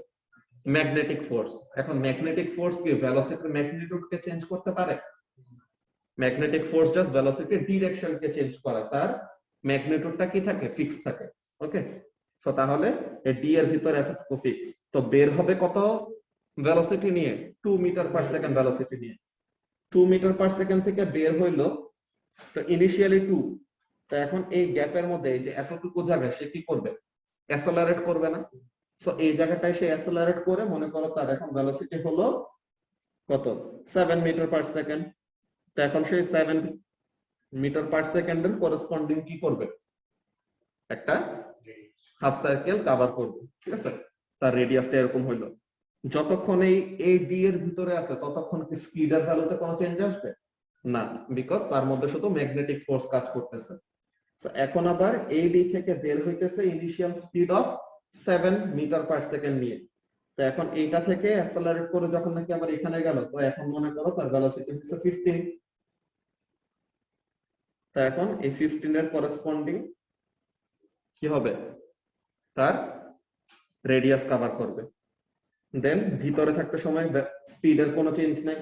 ম্যাগনেটিক ফোর্স। এখন ম্যাগনেটিক ফোর্স কি ভেলোসিটির ম্যাগনিটিউডকে চেঞ্জ করতে পারে? ম্যাগনেটিক ফোর্স জাস্ট ভেলোসিটির ডিরেকশনকে চেঞ্জ করে, তার ম্যাগনিটিউডটা কি থাকে, ফিক্স থাকে। ওকে, সো তাহলে এই ডি এর ভিতরে এতটুকু ফিক্স। তো বের হবে কত ভেলোসিটি নিয়ে, 2 মিটার পার সেকেন্ড ভেলোসিটি নিয়ে। 2 মিটার পার সেকেন্ড থেকে বের হইলো, তো ইনিশিয়ালি 2। তো এখন এই গ্যাপের মধ্যে এই যে এতটুকু জায়গা সে কি করবে, অ্যাসেলারেট করবে না। সো এই জায়গাটায় সে অ্যাসেলারেট করে মনে করো তার এখন ভেলোসিটি হলো কত, 7 মিটার পার সেকেন্ড। তো এখন সেই 7 মিটার পার সেকেন্ডের করেসপন্ডিং কি করবে, একটা হাফ সাইকেল কভার করবে। ঠিক আছে, তার রেডিয়াসটা এরকম হইলো। যতক্ষণ এই ডি এর ভিতরে আছে ততক্ষণ কি স্পিডের ভ্যালুতে কোনো চেঞ্জ আসবে না, বিকজ তার মধ্যে শুধু ম্যাগনেটিক ফোর্স কাজ করতেছে। তো এখন আবার এই ডি থেকে বের হইতেছে initial speed of 7 metre per second নিয়ে। তো এখন এইটা থেকে অ্যাসেলারেট করে যখন নাকি আবার এখানে গেল, তো এখন মনে করো তার ভেলোসিটি হচ্ছে 15। তো এখন এই 15 এর করেসপন্ডিং কি হবে, তার রেডিয়াস কভার করবে। দেন ভিতরে থাকতে সময় স্পিডের কোনো চেঞ্জ নাই।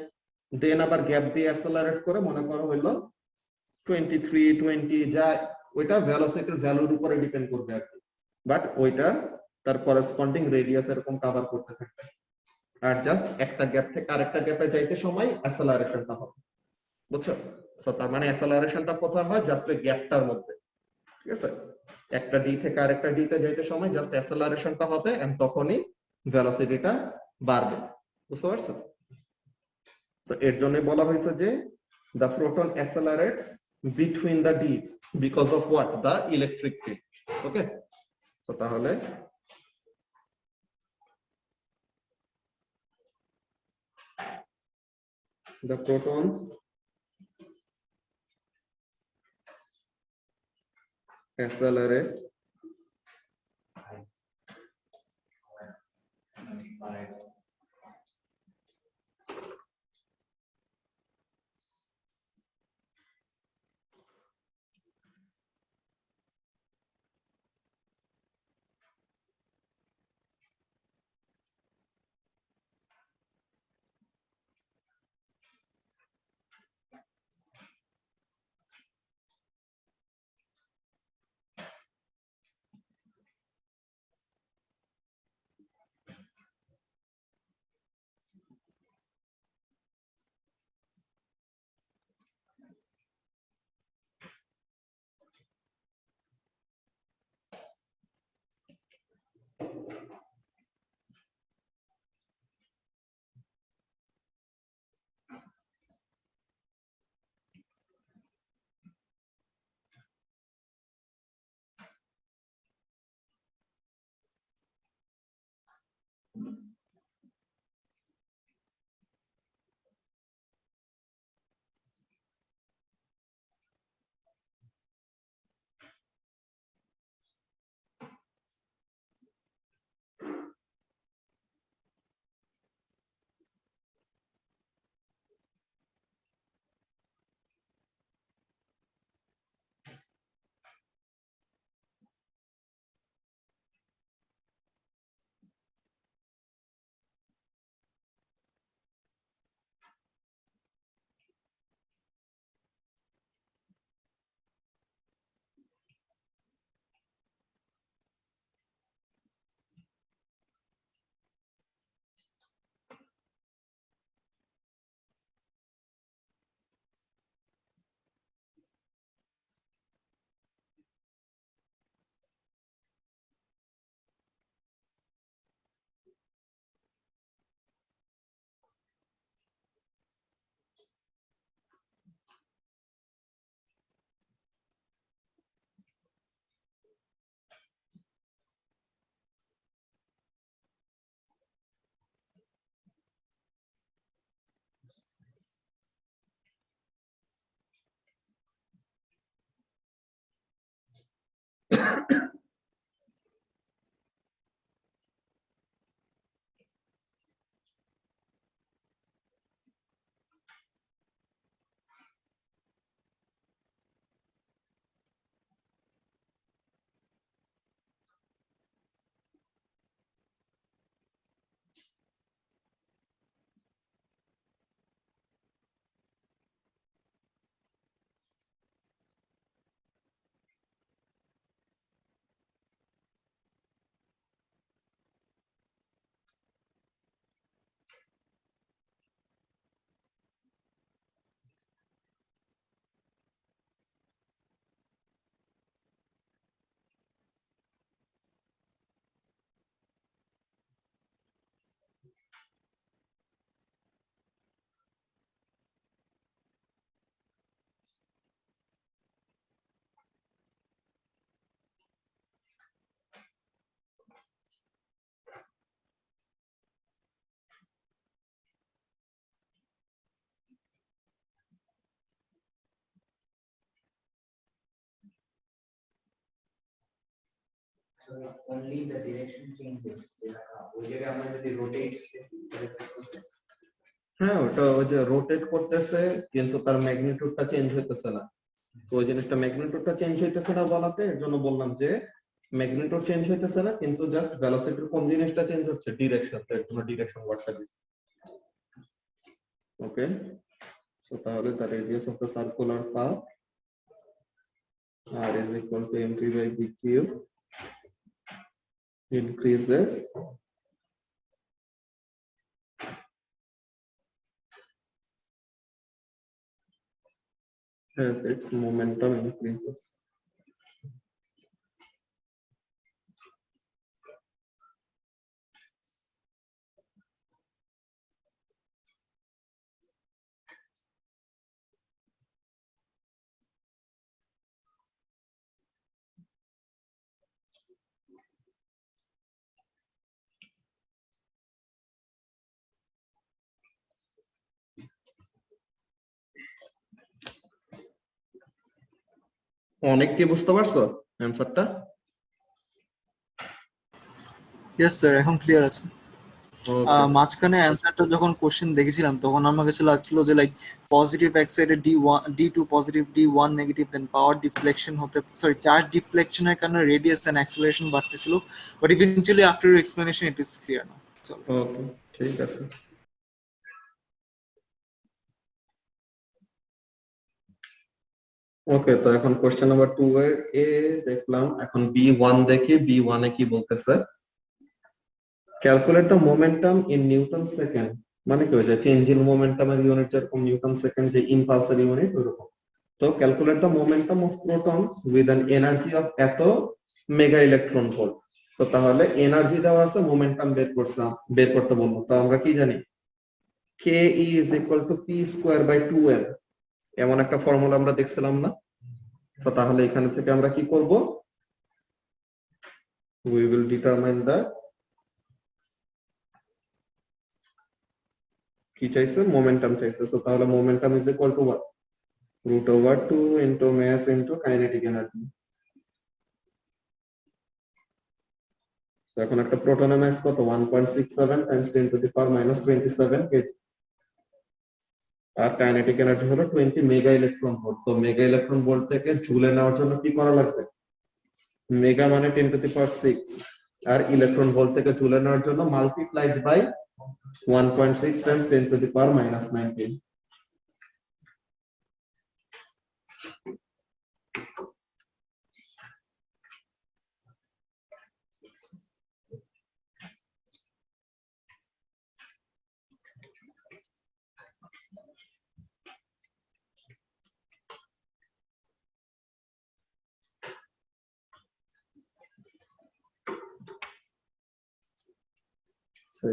দেন আবার গ্যাপ দিয়ে অ্যাসেলারেট করে মনে করো হইলো 23 20, যা ওইটা ভেলোসিটির ভ্যালুর উপরে ডিপেন্ড করবে আর কি, বাট ওইটা তার করেসপন্ডিং রেডিয়াস এরকম কভার করতে থাকবে। আর জাস্ট একটা গ্যাপ থেকে আরেকটা গ্যাপে যাইতে সময় অ্যাসেলারেশনটা হবে, বুঝছো? সো তার মানে অ্যাসেলারেশনটা কোথায় হয়, জাস্ট ওই গ্যাপটার মধ্যে। ঠিক আছে, একটা ডি থেকে আরেকটা ডি তে যাইতে সময় জাস্ট অ্যাসেলারেশনটা হবে এন্ড তখনই ভেলোসিটিটা বাড়বে। বুঝতে পারছো? তো এর জন্য বলা হয়েছে যে the proton accelerates between the Ds because of what? The electric field. Okay, তো তাহলে the protons accelerate
So only the direction changes. ওই জায়গায় আমরা যদি rotate
হ্যাঁ, ওটা ওই যে রোটেট করতেছে কিন্তু তার ম্যাগনিটিউডটা চেঞ্জ হইতেছে না। তো ওই জিনিসটা ম্যাগনিটিউডটা চেঞ্জ হইতেছে না বলাতে এর জন্য বললাম যে ম্যাগনিটিউড চেঞ্জ হইতেছে না কিন্তু জাস্ট ভেলোসিটির কোন জিনিসটা চেঞ্জ হচ্ছে, ডিরেকশন। এর জন্য ডিরেকশন ওয়ার্ডটা দিচ্ছি। ওকে, সো তাহলে the radius of the circular path r is equal to mv by dq increases as its momentum increases. অনেক কি বুঝতে পারছো অ্যানসারটা?
ইয়েস স্যার, এখন ক্লিয়ার আছে।
ওকে
মাঝখানে অ্যান্সারটা যখন কোশ্চেন দেখেছিলাম তখন আমার কাছে লাগছিল যে লাইক পজিটিভ এক সাইডে D2 positive D1 negative, then power deflection হতে সরি চার্জ ডিফ্লেকশনের কারণে রেডিয়াস এন্ড অ্যাক্সেলারেশন বাড়তেছিল, but eventually after your explanation it is clear now. চলো।
ওকে ঠিক আছে। ওকে, তো এখন কোশ্চেন নাম্বার 2 এর এ দেখলাম, এখন B1 দেখি B1 এ কি বলতেছে। Calculate the momentum in Newton second, মানে কি ওই যে চেঞ্জ ইন মোমেন্টাম এর ইউনিট যেরকম নিউটন সেকেন্ড যে ইম্পালসের ইউনিট ওরকম। তো calculate the momentum of protons with an energy of এত মেগা ইলেকট্রন ভোল্ট। তো তাহলে এনার্জি দেওয়া আছে, মোমেন্টাম বের করতে বলবো। তো আমরা কি জানি ke is equal to p square by 2m, এমন একটা ফর্মুলা আমরা দেখছিলাম না? তো তাহলে এখানে থেকে আমরা কি করব, we will determine the কি চাইছে, মোমেন্টাম চাইছে। তো তাহলে momentum is equal to what, root over 2 into mass into kinetic energy। তো এখন একটা প্রোটনের মাস কত, 1.67 times 10 to the power minus 27 kg, আর কাইনেটিক এনার্জি হলো 20 মেগা ইলেকট্রন ভোল্ট। তো মেগা ইলেকট্রন ভোল্ট থেকে জুলে নেওয়ার জন্য কি করা লাগবে, মেগা মানে 10 to the power 6, আর ইলেকট্রন ভোল্ট থেকে জুলে নেওয়ার জন্য multiplied by 1.6 times 10 to the power minus 19।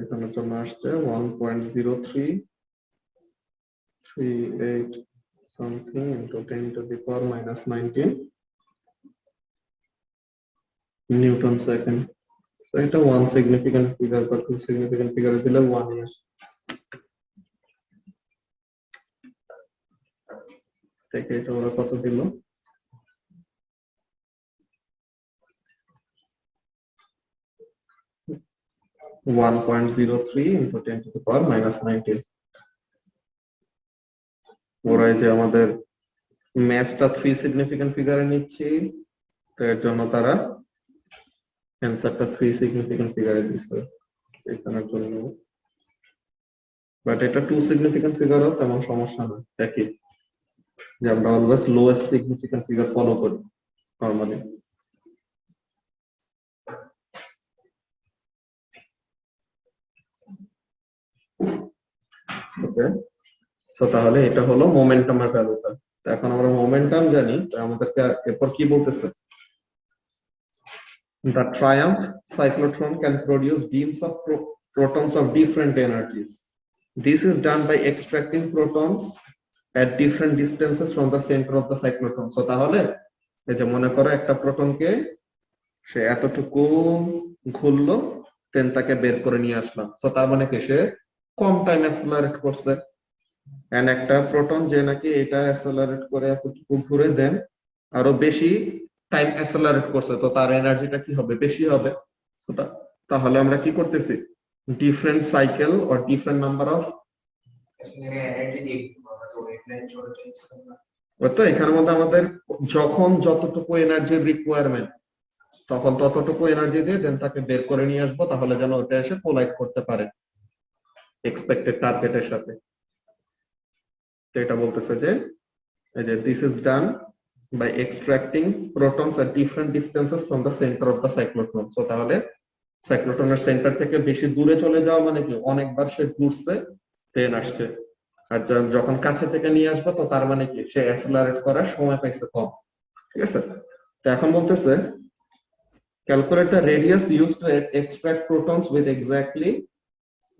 এখানে জন্য আসছে 1.0338 something into 10 to the power minus 19 Newton second. তো এটা 1 সিগনিফিকেন্ট ফিগার বা 2 সিগনিফিকেন্ট ফিগার দিলে 1 এ আসে। থেকে এটা ওরা কত দিল, 1.03 into 10 to the power minus 19। ওরা এই যে আমাদের ম্যাথটা 3 সিগনিফিকেন্ট ফিগারে নিচ্ছে, তো এর জন্য তারা অ্যান্সারটা 3 সিগনিফিকেন্ট ফিগারে দিচ্ছে এখানের জন্য। বাট এটা 2 সিগনিফিকেন্ট ফিগারও তেমন সমস্যা না, একই যে আমরা always lowest significant figure follow করি নরমালি। ওকে, সো তাহলে এটা হলো মোমেন্টামের ভ্যালুটা। এখন আমরা মোমেন্টাম জানি, তো আমাদেরকে এরপর কি বলতেছে, the triumph cyclotron can produce beams of protons of different energies. This is done by extracting protons at different distances from the center of the cyclotron। so তাহলে এই যে মনে করো একটা প্রোটনকে সে এতটুকু ঘুরলো, দেন তাকে বের করে নিয়ে আসলাম। সো তার মানে কি সে কম টাইম অ্যাক্সেলারেট করছে, এন্ড একটা প্রোটন যে নাকি এটা অ্যাক্সেলারেট করে এতটুকু ঘুরে দেন আরো বেশি টাইম অ্যাক্সেলারেট করছে, তো তার এনার্জিটা কি হবে, বেশি হবে। তাহলে আমরা কি করতেছি, different cycle or different number of,
energy দিয়ে আমরা তো ওয়েভলেন্থ চলে যাচ্ছে না।
তো এখানের মধ্যে আমাদের যখন যতটুকু এনার্জির রিকোয়ারমেন্ট তখন ততটুকু এনার্জি দিয়ে দেন তাকে বের করে নিয়ে আসবো, তাহলে যেন ওটা এসে কোলাইড করতে পারে এক্সপেক্টেড টার্গেটের সাথে। তো এটা বলতেছে যে এই যে this is done by extracting protons at different distances from the center of the cyclotron। so তাহলে সাইক্লোট্রনের সেন্টার থেকে বেশি দূরে চলে যাওয়া মানে কি অনেকবার সে ঘুরছে দেন আসছে, আর যখন কাছে থেকে নিয়ে আসবে তো তার মানে কি সে অ্যাক্সেলারেট করার সময় পাইছে কম। ঠিক আছে, তো এখন বলতেছে calculate the radius used to extract protons with exactly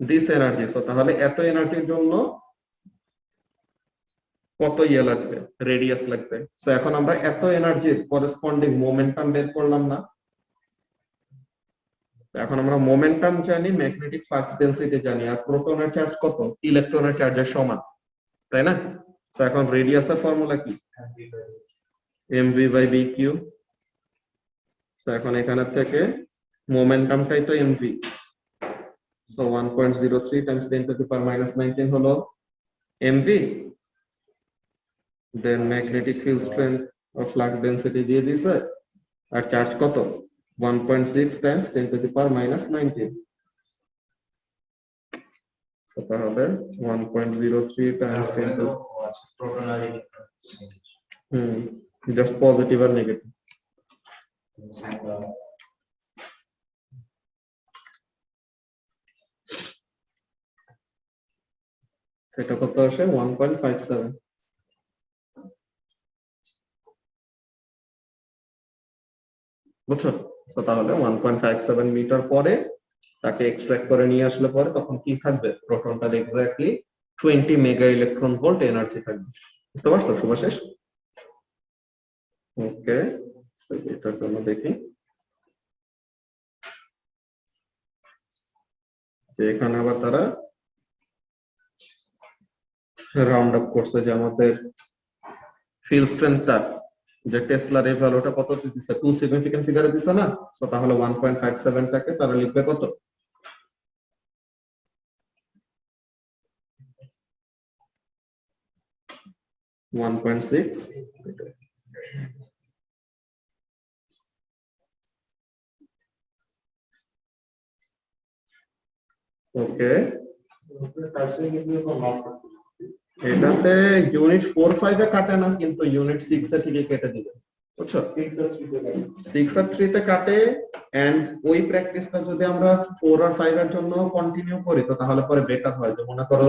this energy. So তাহলে এত এনার্জির জন্য কত ইয়ে লাগবে, রেডিয়াস লাগবে। সো এখন আমরা এত এনার্জির করেসপন্ডিং মোমেন্টাম বের করলাম না। এখন আমরা মোমেন্টাম জানি, ম্যাগনেটিক ফ্লাক্স ডেনসিটি জানি, আর প্রোটনের চার্জ কত, ইলেকট্রনের চার্জের সমান, তাই না? তো এখন রেডিয়াসের ফর্মুলা কি, mv by bq। তো এখন এখানে থেকে মোমেন্টামটাই তো mv, so 1.03 times 10 to the power minus 19 হলো mv। Then magnetic field strength or flux density দিয়ে দিছে, আর চার্জ কত 1.6 times 10 to the power minus 19। তো তাহলে 1.03 টাইমস 10 টু
প্রোটন আর ইলেকট্রন
জাস্ট পজিটিভ আর নেগেটিভ। সেটা কত আসে 1.57। বুঝছো? তো তাহলে 1.57 মিটার পরে তাকে এক্সট্রাক্ট করে নিয়ে আসলে পরে তখন কি থাকবে, প্রোটনটার exactly 20 mega electron volt energy থাকবে। বুঝতে পারছো শুভাশিস? ওকে, এটার জন্য দেখি যে এখানে আবার তারা রাউন্ড আপ করছে যে আমাদের ফিল্ড স্ট্রেংথটা, যে টেসলার এই ভ্যালুটা কত দিচ্ছে, 2 সিগনিফিকেন্ট ফিগারে দিছে না। সো তাহলে 1.57 টাকে তারা লিখবে কত, 1.6। ওকে, এটাতে ইউনিট 4-5 এ কাটে না, কিন্তু ইউনিট 6 এ ঠিকই কেটে দিবে। বুঝছো? 6 আর 3 তে কাটে। এন্ড ওই প্র্যাকটিসটা যদি আমরা 4 আর 5 এর জন্য কন্টিনিউ করি তো তাহলে পরে বেটার হয়। যে মনে করো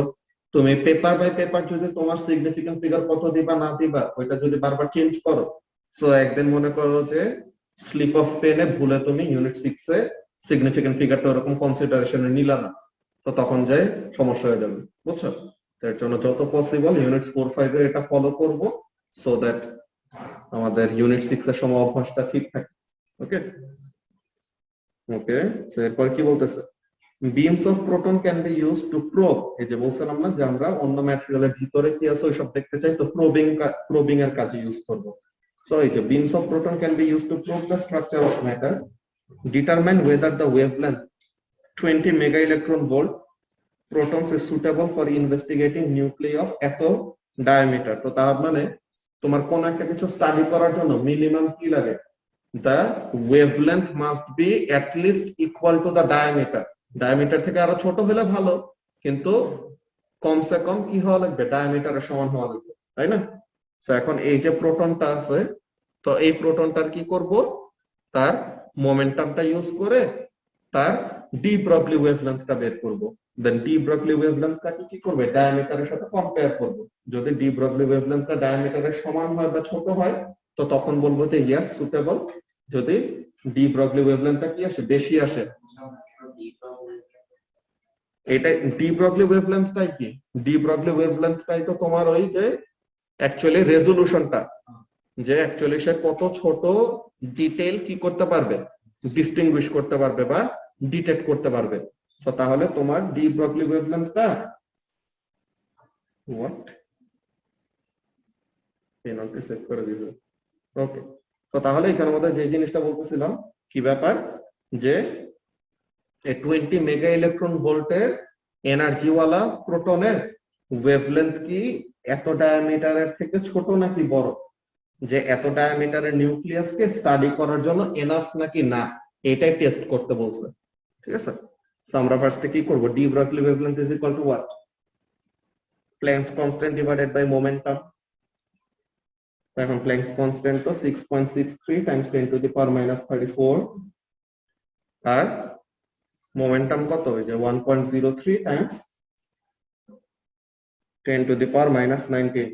তুমি পেপার বাই পেপার যদি তোমার সিগনিফিকেন্ট ফিগার কত দিবা না দিবা ওইটা যদি বারবার চেঞ্জ করো, সো একদিন মনে করো যে স্লিপ অফ পেনে ভুলে তুমি ইউনিট 6 এ সিগনিফিকেন্ট ফিগারটা ওরকম কনসিডারেশনে নিলা না, তো তখন যে সমস্যা হয়ে যাবে। বুঝছো? এর জন্য যত পসিবল ইউনিট 4-5 এ এটা ফলো করব, সো দ্যাট আমাদের ইউনিট 6 এর সময় অভ্যাসটা ঠিক থাকে। ওকে ওকে, তো এরপর কি বলতেছে, beans of proton can be use to probe. এই যে বলছিলাম না যে আমরা অন্য ম্যাটেরিয়ালের ভিতরে কি আছে ওইসব দেখতে চাই, তো প্রোবিং এর কাজে ইউজ করব। সো এই যে beans of proton can be use to probe the structure of matter, determine whether the wavelength 20 mega electron volt protons is suitable for investigating nuclei of এত diameter। তো তার মানে তোমার কোন একটা কিছু স্টাডি করার জন্য মিনিমাম কি লাগে, the wavelength must be at least equal to the diameter। Diameter থেকে আরো ছোট হলে ভালো, কিন্তু কমসে কম কি হওয়া লাগবে, ডায়ামিটারের সমান হওয়া লাগবে, তাই না? তো এখন এই যে প্রোটনটা আছে, তো এই প্রোটনটার কি করব, তার মোমেন্টামটা ইউজ করে তার ডি ব্রগলি ওয়েভলেন্থটা বের করব। দেন ডি ব্রগলি ওয়েভলেন্থটাকে কি করবে, ডায়ামিটারের সাথে কম্পেয়ার করব। যদি ডি ব্রগলি ওয়েভলেন্থটা ডায়ামিটারের সমান হয় বা ছোট হয় তো তখন বলবো যে ইয়েস সুটেবল। যদি ডি ব্রগলি ওয়েভলেন্থটা কি আসে, বেশি আসে, এটা ডি ব্রগলি ওয়েভলেন্থটাই কি, ডি ব্রগলি ওয়েভলেন্থটাই তো তোমার ওই যে অ্যাকচুয়ালি রেজোলিউশনটা, যে অ্যাকচুয়ালি সে কত ছোট ডিটেইল কি করতে পারবে, ডিস্টিংগুইশ করতে পারবে বা ডিটেক্ট করতে পারবে। সো তাহলে তোমার ডি ব্রগলি ওয়েভলেন্থটা হোয়াট পেনাল্টি সেট করে দিবে। ওকে, তো তাহলে এখানে মধ্যে যে জিনিসটা বলতেছিলাম কি ব্যাপার, যে 20 মেগা ইলেকট্রন ভোল্টের এনার্জিওয়ালা প্রোটনের ওয়েভলেন্থ কি এত ডায়ামিটারের থেকে ছোট নাকি বড়, যে এত ডায়ামিটারের নিউক্লিয়াসকে স্টাডি করার জন্য এনাফ নাকি না, এটাই টেস্ট করতে বলছে। ঠিক আছে, সো আমরা ফার্স্টে কি করব, de Broglie wavelength is equal to what, Planck's constant divided by momentum. এখন প্ল্যাঙ্কস কনস্ট্যান্ট তো 6.63 times 10 to the power minus 34, আর মোমেন্টাম কত, ওই যে 1.03 times 10 to the power minus 19।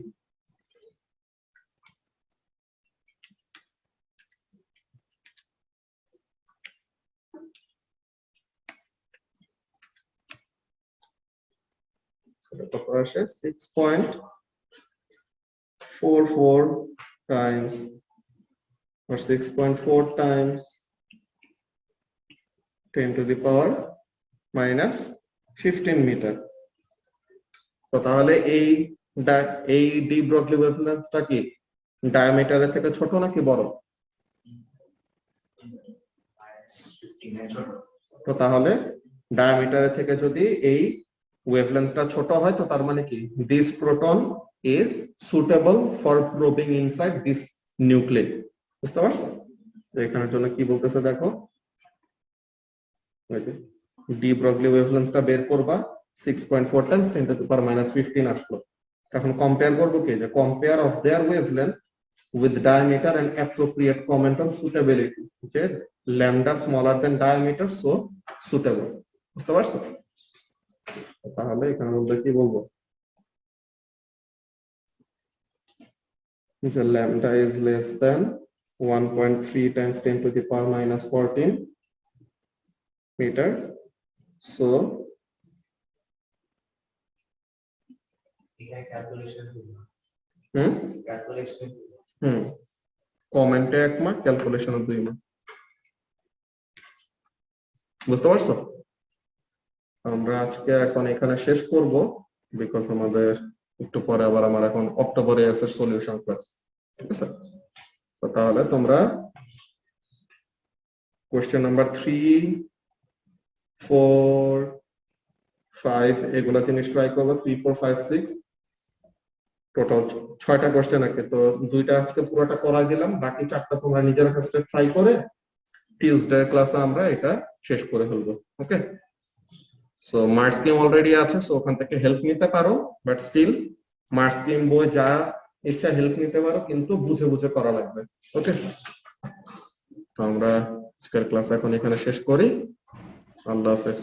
কত আসে, 6.44 times or 6.4 times 10 to the power minus 15 metre. তো তাহলে এই ডি ব্রগলি ওয়েভলেন্থটা কি ডায়ামিটারের থেকে ছোট নাকি বড়?
-15 ছোট।
তো তাহলে ডায়ামিটারের থেকে যদি এই ওয়েভলেন্থটা ছোট হয় তো তার মানে কি this proton is suitable for probing inside this nucleus. বুঝতে পারছো? তো এখানের জন্য কি বলতেছে দেখো, ডি ব্রগলি ওয়েভলেন্থটা বের করবা 6.4 টাইমস 10 টু দি পাওয়ার -15 আসলো। এখন কম্পেয়ার করবো কি, যে compare of their wavelength with diameter and appropriate comment on suitability, যে lambda smaller than diameter so suitable। বুঝতে পারছো? তাহলে এখানে মধ্যে কি বলবো, যে lambda is less than 1.3 times 10 to the power -14 meter, so
এখানে ক্যালকুলেশন করব।
হুম
ক্যালকুলেশন
কমেন্টে 1 মার্ক, ক্যালকুলেশনে 2 মার্ক। বুঝতে পারছো? আমরা আজকে এখন এখানে শেষ করব, বিকজ আমাদের একটু পরে আবার আমার এখন অক্টোবরে আছে সলিউশন ক্লাস। ঠিক আছে? তো তাহলে তোমরা কোশ্চেন নাম্বার 3, 4, 5 এগুলা জিনিস ট্রাই করবো। 3, 4, 5, 6 টোটাল 6টা কোশ্চেন আছে। তো 2টা আজকে পুরোটা করাই দিলাম, বাকি 4টা তোমরা নিজের কাছে ট্রাই করে টিউসডে ক্লাসে আমরা এটা শেষ করে ফেলবো। ওকে? সো মার্কস স্কিম অলরেডি আছে, সো ওখান থেকে হেল্প নিতে পারো, বাট স্টিল মার্কস স্কিম বই যা ইচ্ছা হেল্প নিতে পারো, কিন্তু বুঝে বুঝে করা লাগবে। ওকে? তো আমরা আজকের ক্লাস এখন এখানে শেষ করি। আল্লাহ হাফেজ।